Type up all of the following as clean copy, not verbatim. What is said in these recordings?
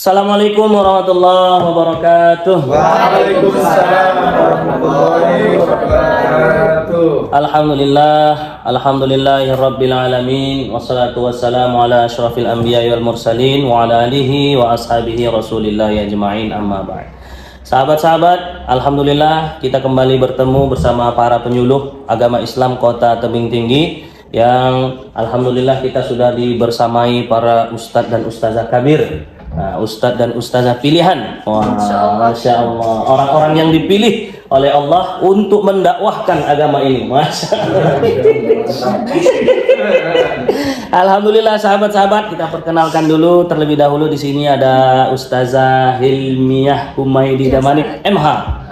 Assalamualaikum warahmatullahi wabarakatuh. Waalaikumsalam warahmatullahi wabarakatuh. Alhamdulillahirabbil alamin wassalatu wassalamu ala asyrafil anbiya'i wal mursalin wa ala alihi wa ashabihi rasulillah ajma'in, amma ba'd. Sahabat-sahabat, alhamdulillah kita kembali bertemu bersama para penyuluh agama Islam Kota Tebing Tinggi yang alhamdulillah kita sudah dibersamai para ustadz dan ustazah kabir. Nah, ustadz dan ustazah pilihan. Wah, Masya Allah. Orang-orang yang dipilih oleh Allah untuk mendakwahkan agama ini. Masya Allah. Alhamdulillah sahabat-sahabat, kita perkenalkan dulu terlebih dahulu. Di sini ada Ustazah Hilmiah Humaydi Damanik MH.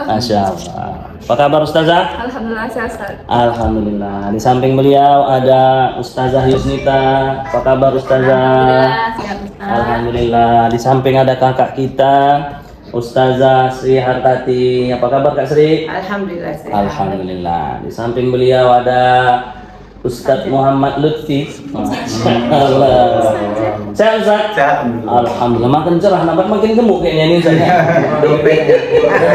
Masya Allah. Apa kabar Ustazah? Alhamdulillah sehat Ustaz. Alhamdulillah. Di samping beliau ada Ustazah Yusnita. Apa kabar Ustazah? Alhamdulillah sehat Ustaz. Alhamdulillah. Di samping ada kakak kita Ustazah Sri Hartati. Apa kabar Kak Sri? Alhamdulillah sehat. Alhamdulillah. Di samping beliau ada Ustadz Muhammad Lutfi. Allah. Sehat Ustaz? Sehat. Alhamdulillah. Makin cerah, nampak makin gemuk kayaknya ini Ustaz. Dompetnya.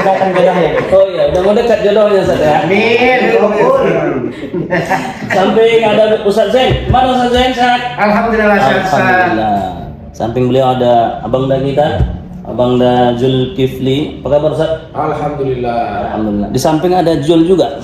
Makan jodohnya. Oh iya, udah mau dekat jodohnya Ustaz ya. Amin. Samping ada Ustaz Zain. Mana Ustaz Zain? Sehat? Alhamdulillah sehat. Alhamdulillah. Samping beliau ada Abang Da kita, Abang Da Zulkifli. Apa kabar Ustaz? Alhamdulillah. Alhamdulillah. Di samping ada Zul juga.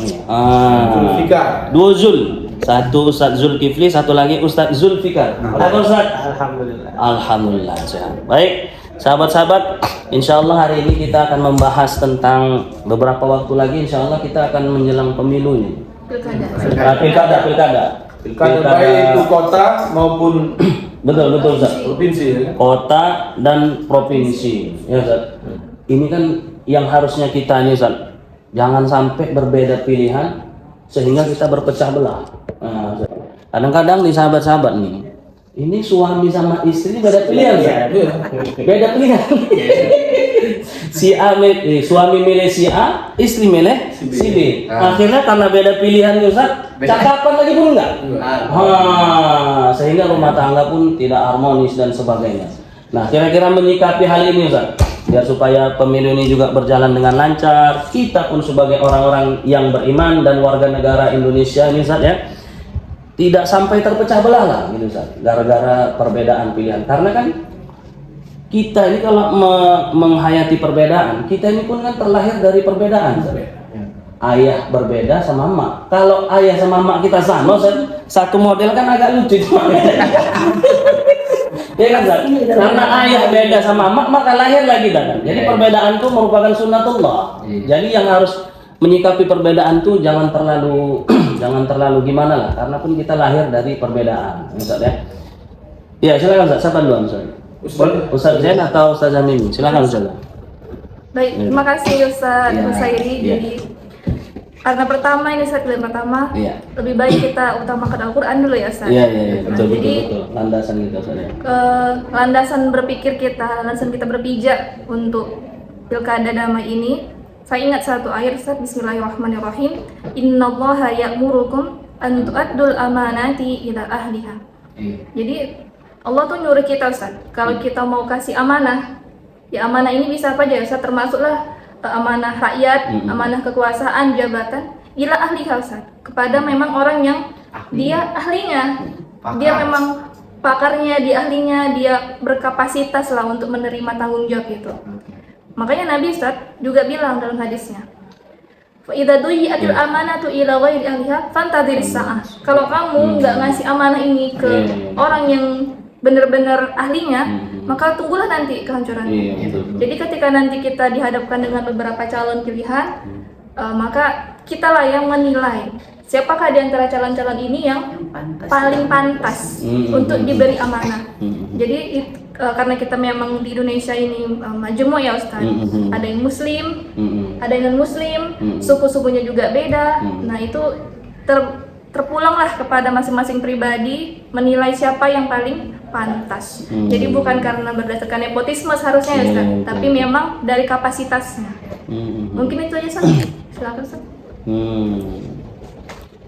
Zulfikar. Dua Zul. Satu Ustaz Zulkifli, satu lagi Ustaz Zulfikar. Apa Ustaz? Alhamdulillah. Alhamdulillah sehat. Baik, sahabat-sahabat, insya Allah hari ini kita akan membahas tentang beberapa waktu lagi. Insya Allah kita akan menjelang pemilu ini. Pilkada. Pilkada. Baik itu kota maupun Betul Ustaz. provinsi ya. Kota dan provinsi, ya Ustaz. Ini kan yang harusnya kita ini Ustaz, jangan sampai berbeda pilihan sehingga kita berpecah belah. Nah, kadang-kadang nih sahabat-sahabat nih, ini suami sama istri beda pilihan ya, beda pilihan. Suami milih si A, istri milih si B. Akhirnya karena beda pilihan Ustaz, cakapan lagi pun enggak. Sehingga rumah tangga pun tidak harmonis dan sebagainya. Nah, kira-kira menyikapi hal ini Ustaz, biar supaya pemilu ini juga berjalan dengan lancar, kita pun sebagai orang-orang yang beriman dan warga negara Indonesia ini Ustaz ya, tidak sampai terpecah belah lah gitu Ustaz, gara-gara perbedaan pilihan. Karena kan kita ini kalau menghayati perbedaan, kita ini pun kan terlahir dari perbedaan Ustaz. Ayah berbeda sama emak. Kalau ayah sama emak kita sama Ustaz, satu model kan agak lucu. Ya kan Ustaz? Karena ayah beda sama emak, maka lahir lagi dan. Jadi perbedaan itu merupakan sunnatullah. Jadi yang harus menyikapi perbedaan itu jangan terlalu gimana lah, karena pun kita lahir dari perbedaan Ustaz ya. Ya silakan Ustaz, siapa duluan Ustaz? Ustaz Zain atau Ustazah Mimi? Silakan Ustaz. Baik, terima kasih Ustaz Ya, Husairi. ya. Jadi karena pertama ini Ustaz pilihan pertama, Iya. lebih baik kita utamakan Al-Qur'an dulu ya Ustaz. Iya betul. Jadi Landasan kita Ustaz ya. landasan berpikir kita, landasan kita berpijak untuk pilkada damai ini. Saya ingat satu ayat Ustaz, Bismillahirrahmanirrahim. Innallaha ya'murukum an tu'addul amanati ila ahliha. Jadi Allah tuh nyuruh kita Ustaz, kalau kita mau kasih amanah, ya amanah ini bisa apa aja Ustaz, termasuklah amanah rakyat, amanah kekuasaan, jabatan, ila ahliha Ustaz, kepada memang orang yang dia ahlinya, dia memang pakarnya, dia ahlinya, dia berkapasitas lah untuk menerima tanggung jawab itu. Makanya Nabi Ustaz juga bilang dalam hadisnya, fa idza duyi'atil amanatu ila ghairi ahliha fantadhiris sa'ah. Kalau kamu nggak ngasih amanah ini ke orang yang benar-benar ahlinya, maka tunggulah nanti kehancuran. Jadi ketika nanti kita dihadapkan dengan beberapa calon pilihan, maka kitalah yang menilai siapakah di antara calon-calon ini yang paling pantas untuk diberi amanah. Jadi karena kita memang di Indonesia ini majemuk ya Ustaz, ada yang muslim, ada yang non muslim, suku-sukunya juga beda. Nah itu terpulanglah kepada masing-masing pribadi menilai siapa yang paling pantas. Jadi bukan karena berdasarkan nepotisme seharusnya ya Ustaz, tapi memang dari kapasitasnya. Mungkin itu aja Ustaz. Silakan Ustaz.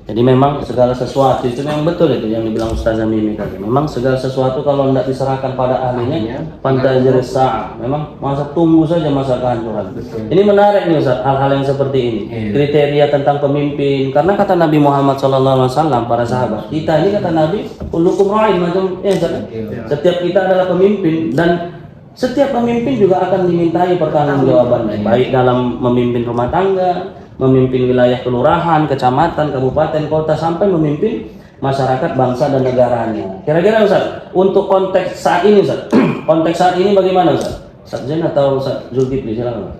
Jadi memang segala sesuatu itu memang betul itu yang dibilang Ustazah Mimi tadi. Memang segala sesuatu kalau tidak diserahkan pada ahlinya, pantazir sa'ah. Memang masa tunggu saja masa kehancuran. Ini menarik nih Ustaz, hal-hal yang seperti ini. Kriteria tentang pemimpin. Karena kata Nabi Muhammad SAW, para sahabat, kita ini kata Nabi, kullukum ra'in, macam ya Ustaz. Setiap kita adalah pemimpin dan setiap pemimpin juga akan dimintai pertanggungjawabannya, baik dalam memimpin rumah tangga, memimpin wilayah kelurahan, kecamatan, kabupaten, kota, sampai memimpin masyarakat, bangsa dan negaranya. Kira-kira Ustaz, untuk konteks saat ini Ustaz, konteks saat ini bagaimana Ustaz? Ustaz Zain atau Ustaz Zulkifli, silakan.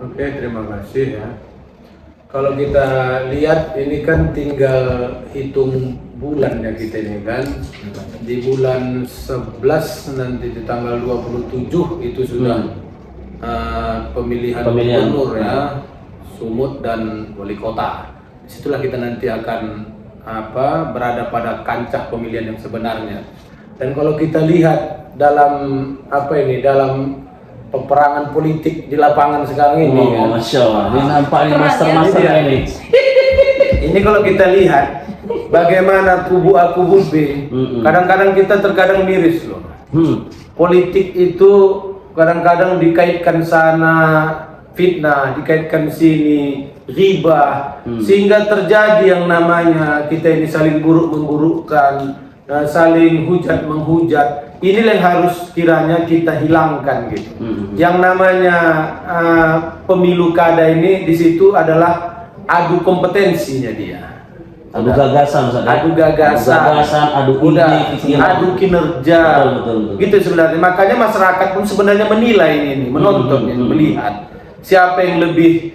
Oke, terima kasih ya. Kalau kita lihat ini kan tinggal hitung bulan ya kita ini kan. Di bulan 11 nanti di tanggal 27 itu sudah pemilihan gubernur ya, Sumut dan wali kota. Disitulah kita nanti akan berada pada kancah pemilihan yang sebenarnya. Dan kalau kita lihat dalam dalam peperangan politik di lapangan sekarang ini, Masya Allah, ini nampak ini master-master ini. Ini kalau kita lihat bagaimana kubu A kubu B, kadang-kadang kita terkadang miris loh. Politik itu kadang-kadang dikaitkan sana fitnah, dikaitkan sini riba, sehingga terjadi yang namanya kita ini saling buruk memburukkan, saling hujat menghujat. Inilah yang harus kiranya kita hilangkan gitu. Yang namanya pemilu kada ini di situ adalah adu kompetensinya dia. Adu gagasan, adu gagasan, adu ide, pikiran, adu kinerja. Betul. Gitu sebenarnya. Makanya masyarakat pun sebenarnya menilai ini, menonton, melihat siapa yang lebih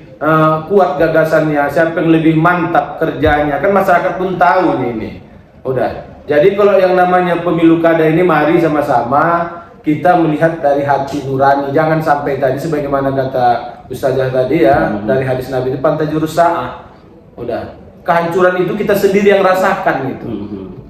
kuat gagasannya, siapa yang lebih mantap kerjanya. Kan masyarakat pun tahu ini. Udah. Jadi kalau yang namanya pemilu kada ini, mari sama-sama kita melihat dari hati nurani. Jangan sampai tadi sebagaimana kata Ustazah tadi ya, dari hadis Nabi itu pantazir sa'ah. Udah. Kehancuran itu kita sendiri yang rasakan gitu.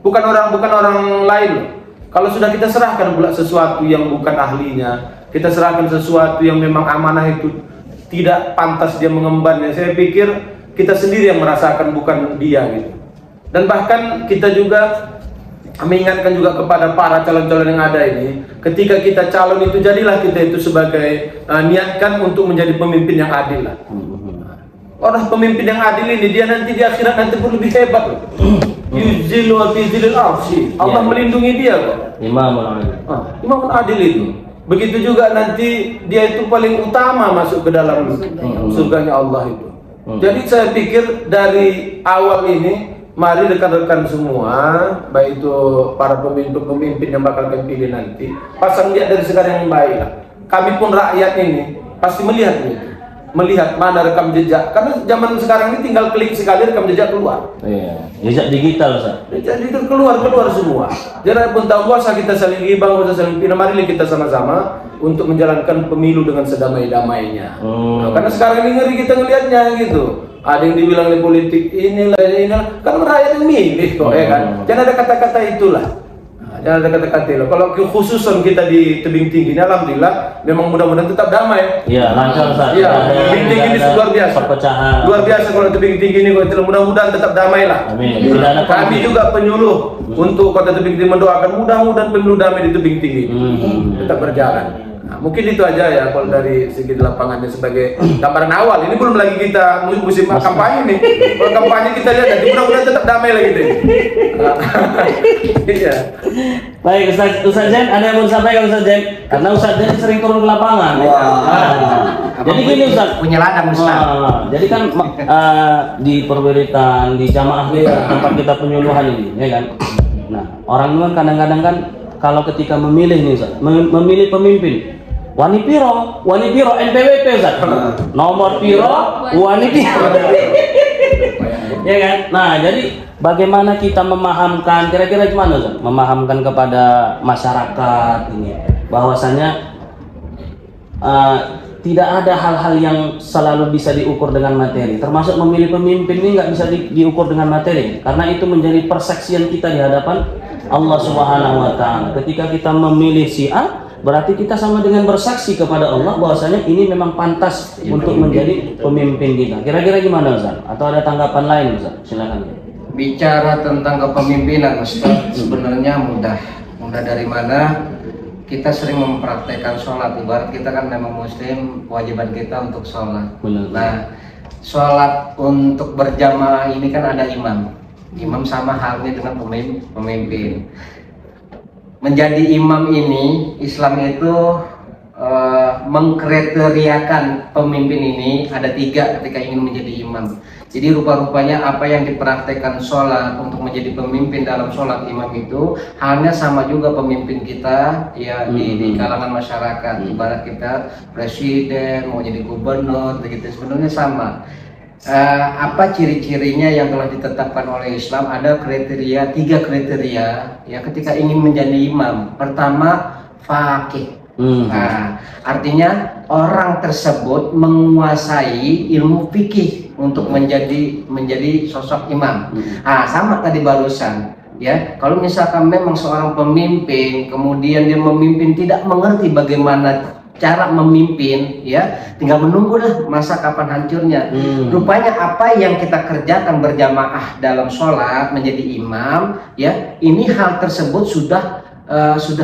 Bukan orang lain loh. Kalau sudah kita serahkan pula sesuatu yang bukan ahlinya, kita serahkan sesuatu yang memang amanah itu tidak pantas dia mengemban, ya saya pikir kita sendiri yang merasakan, bukan dia gitu. Dan bahkan kita juga mengingatkan juga kepada para calon-calon yang ada ini, ketika kita calon itu jadilah kita itu sebagai niatkan untuk menjadi pemimpin yang adil lah. Orang pemimpin yang adil ini dia nanti di akhirat nanti pun lebih hebat loh. Yuzil wa fi zilil arsy. Allah melindungi dia kok. Imam adil itu. Begitu juga nanti dia itu paling utama masuk ke dalam surganya Allah itu. Jadi saya pikir dari awal ini, mari rekan-rekan semua, baik itu para pemimpin yang bakal kami pilih nanti, pasang lihat dari sekarang yang baik lah. Kami pun rakyat ini pasti melihat itu. Melihat mana rekam jejak, karena zaman sekarang ini tinggal klik sekali rekam jejak keluar. Iya, jejak digital Ustaz. Jadi itu keluar semua. Jangan pun tahu kuasa kita saling ribang, kuasa saling pindah. Mari kita sama-sama untuk menjalankan pemilu dengan sedamai-damainya. Karena sekarang ini ngeri kita ngelihatnya gitu. Ada yang dibilang di politik inilah, kan rakyat yang milih kok, ya kan. Jangan ada kata-kata itulah. Jangan ada kata-kata itu. Kalau khususan kita di tebing tinggi ini, alhamdulillah, memang mudah-mudahan tetap damai. Iya, lancar Ustaz. Iya, tebing tinggi ini luar biasa. Perpecahan. Luar biasa kalau tebing tinggi ini, mudah-mudahan tetap damai lah. Amin. Tidak ada Kami juga penyuluh untuk Kota Tebing Tinggi mendoakan mudah-mudahan pemilu damai di tebing tinggi tetap berjalan. Nah, mungkin itu aja ya kalau dari segi lapangannya sebagai gambaran awal. Ini belum lagi kita musim kampanye nih. Kalau kampanye kita lihat nanti mudah-mudahan tetap damai lagi deh. Iya. Baik Ustaz Zain, ada yang mau disampaikan Ustaz Zain? Karena Ustaz Zain sering turun ke lapangan. Jadi gini Ustaz, punya ladang Ustaz. Jadi kan di perwiritan, di jamaah tempat kita penyuluhan ini, ya kan. Nah, orang itu kan kadang-kadang kan kalau ketika memilih nih Ustaz, memilih pemimpin, wani piro NPWP Ustaz. Nomor piro, wani piro. Ya kan? Nah, jadi bagaimana kita memahamkan, kira-kira gimana Ustaz? Memahamkan kepada masyarakat ini bahwasanya tidak ada hal-hal yang selalu bisa diukur dengan materi, termasuk memilih pemimpin ini nggak bisa diukur dengan materi, karena itu menjadi persaksian kita di hadapan Allah Subhanahu wa Ta'ala. Ketika kita memilih si A berarti kita sama dengan bersaksi kepada Allah bahwasanya ini memang pantas untuk menjadi pemimpin kita. Kira-kira gimana Ustaz? Atau ada tanggapan lain Ustaz? Silakan. Bicara tentang kepemimpinan Ustaz, sebenarnya mudah dari mana kita sering mempraktekkan sholat. Ibarat kita kan memang muslim, kewajiban kita untuk sholat. Benar. Nah, sholat untuk berjamaah ini kan ada imam sama halnya dengan pemimpin. Menjadi imam ini, Islam itu mengkriteriakan pemimpin ini ada 3 ketika ingin menjadi imam. Jadi rupa-rupanya apa yang dipraktekkan sholat untuk menjadi pemimpin dalam sholat imam itu halnya sama juga pemimpin kita ya di kalangan masyarakat. Ibarat kita presiden, mau jadi gubernur, begitu sebenarnya sama. Apa ciri-cirinya yang telah ditetapkan oleh Islam? Ada kriteria, 3 kriteria ya ketika ingin menjadi imam. Pertama, faqih. Nah, artinya orang tersebut menguasai ilmu fikih untuk menjadi sosok imam. Nah, sama tadi barusan ya, kalau misalkan memang seorang pemimpin kemudian dia memimpin tidak mengerti bagaimana cara memimpin ya, tinggal menunggulah masa kapan hancurnya. Rupanya apa yang kita kerjakan berjamaah dalam sholat menjadi imam ya, ini hal tersebut sudah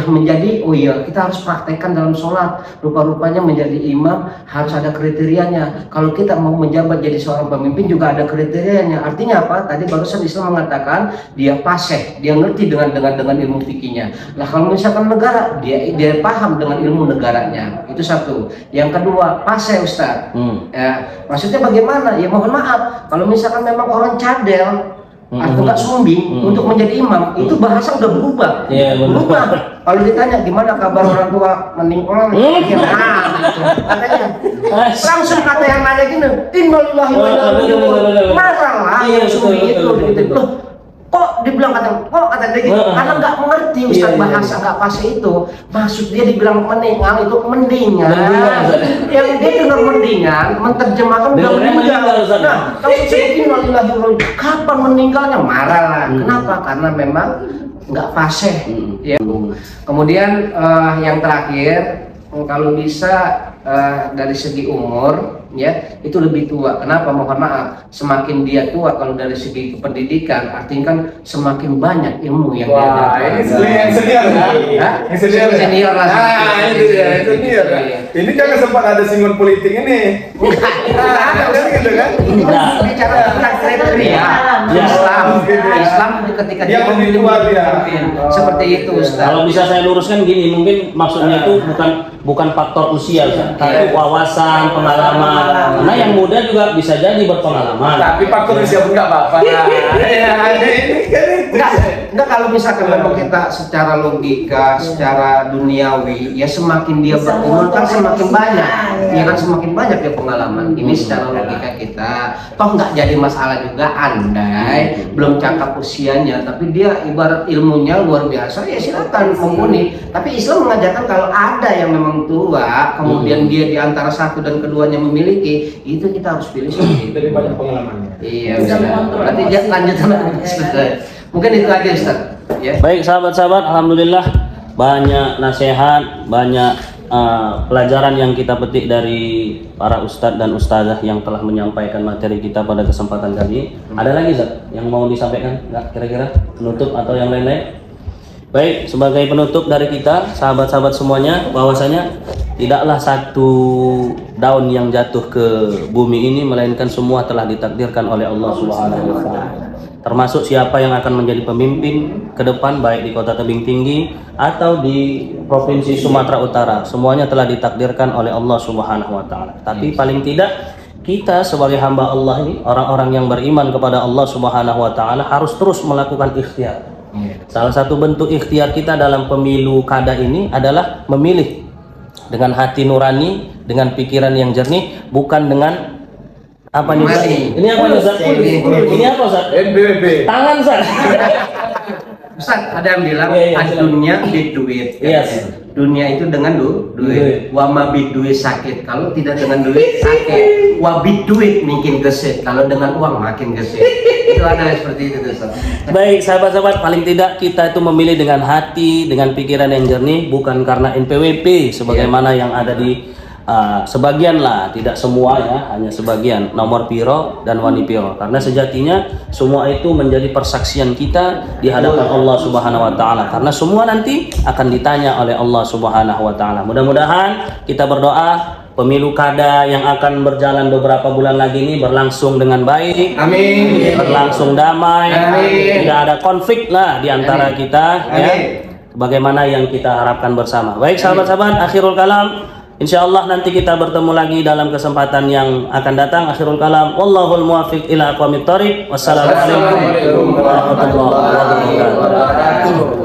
menjadi, oh iya kita harus praktekkan dalam sholat. Rupa-rupanya menjadi imam harus ada kriterianya. Kalau kita mau menjabat jadi seorang pemimpin juga ada kriterianya. Artinya apa? Tadi barusan Islam mengatakan dia fasih, dia ngerti dengan ilmu fikihnya. Lah kalau misalkan negara, dia paham dengan ilmu negaranya. Itu satu. Yang kedua, fasih Ustaz. Ya, maksudnya bagaimana? Ya mohon maaf, kalau misalkan memang orang cadel atau nggak sumbing untuk menjadi imam, itu bahasa udah berubah. Berubah. Kalau ditanya gimana kabar orang tua meninggal, gitu. Katanya langsung kata yang nanya gini, innalillahi wa inna ilaihi raji'un. Masalah yang sumbing itu gitu. Kok dibilang kata dia gitu? Karena nggak mengerti Ustaz bahasa nggak pas itu. Maksud dia dibilang meninggal itu mendingan. Yang dia dengar mendingan, menerjemahkan udah meninggal. Nah, kalau innalillahi kapan meninggalnya marah lah. Kenapa? Karena memang nggak fasih. Ya. Kemudian yang terakhir, kalau bisa dari segi umur ya itu lebih tua. Kenapa? Mohon maaf, semakin dia tua kalau dari segi pendidikan artinya kan semakin banyak ilmu yang dia dapat. Ini senior lah. Itu dia, senior. Ini jangan sempat ada singgung politik ini. Gitu kan? Ini kan bicara tentang kriteria Islam ketika dia memilih pemimpin seperti itu Ustaz. Kalau bisa saya luruskan gini, mungkin maksudnya itu bukan faktor usia, tapi wawasan, pengalaman. Karena yang muda juga bisa jadi berpengalaman. Tapi faktor usia pun nggak apa-apa. Enggak, kalau misalkan memang kita secara logika, secara duniawi, ya semakin dia berumur kan semakin banyak, ya kan semakin banyak ya pengalaman. Ini secara logika kita, toh nggak jadi masalah juga andai belum cakap usianya, tapi dia ibarat ilmunya luar biasa, ya silakan mumpuni. Tapi Islam mengajarkan kalau ada yang memang tua, kemudian dia di antara satu dan keduanya memiliki, itu kita harus pilih sendiri. Lebih banyak pengalamannya. Iya, berarti dia lanjutkan. Mungkin itu aja Ustaz. Ya. Baik sahabat-sahabat, alhamdulillah banyak nasihat, banyak pelajaran yang kita petik dari para ustadz dan ustazah yang telah menyampaikan materi kita pada kesempatan kali ini. Ada lagi Ustaz yang mau disampaikan? Nggak, kira-kira penutup atau yang lain-lain? Baik, sebagai penutup dari kita, sahabat-sahabat semuanya, bahwasanya tidaklah satu daun yang jatuh ke bumi ini melainkan semua telah ditakdirkan oleh Allah Subhanahu wa taala. Termasuk siapa yang akan menjadi pemimpin ke depan baik di Kota Tebing Tinggi atau di Provinsi Sumatera Utara, semuanya telah ditakdirkan oleh Allah Subhanahu wa taala. Tapi paling tidak kita sebagai hamba Allah ini, orang-orang yang beriman kepada Allah Subhanahu wa taala harus terus melakukan ikhtiar. Salah satu bentuk ikhtiar kita dalam pemilu kada ini adalah memilih dengan hati nurani, dengan pikiran yang jernih, bukan dengan apa nih Ustaz? Ini apa Ustaz? Ini apa Ustaz? NBB. Tangan Ustaz. Ustaz, ada yang bilang Iya. adunya di duit. Yes. dunia itu dengan duit. Wa mabid duit sakit. Kalau tidak dengan duit sakit. Wa bid duit mungkin gesit. Kalau dengan uang makin gesit. Itu adalah seperti itu Ustaz. Baik sahabat-sahabat, paling tidak kita itu memilih dengan hati, dengan pikiran yang jernih, bukan karena NPWP sebagaimana yang ada di sebagian lah, tidak semua ya, hanya sebagian nomor piro dan wani piro, karena sejatinya semua itu menjadi persaksian kita di hadapan Allah Subhanahu wa taala, karena semua nanti akan ditanya oleh Allah Subhanahu wa taala. Mudah-mudahan kita berdoa pemilu kada yang akan berjalan beberapa bulan lagi ini berlangsung dengan baik, Amin. berlangsung damai, Amin. tidak ada konflik lah di antara kita ya, bagaimana yang kita harapkan bersama. Baik sahabat-sahabat, akhirul kalam, insyaallah nanti kita bertemu lagi dalam kesempatan yang akan datang. Akhirul kalam, wallahul muwaffiq ila aqwamit thoriq. Wassalamualaikum warahmatullahi wabarakatuh.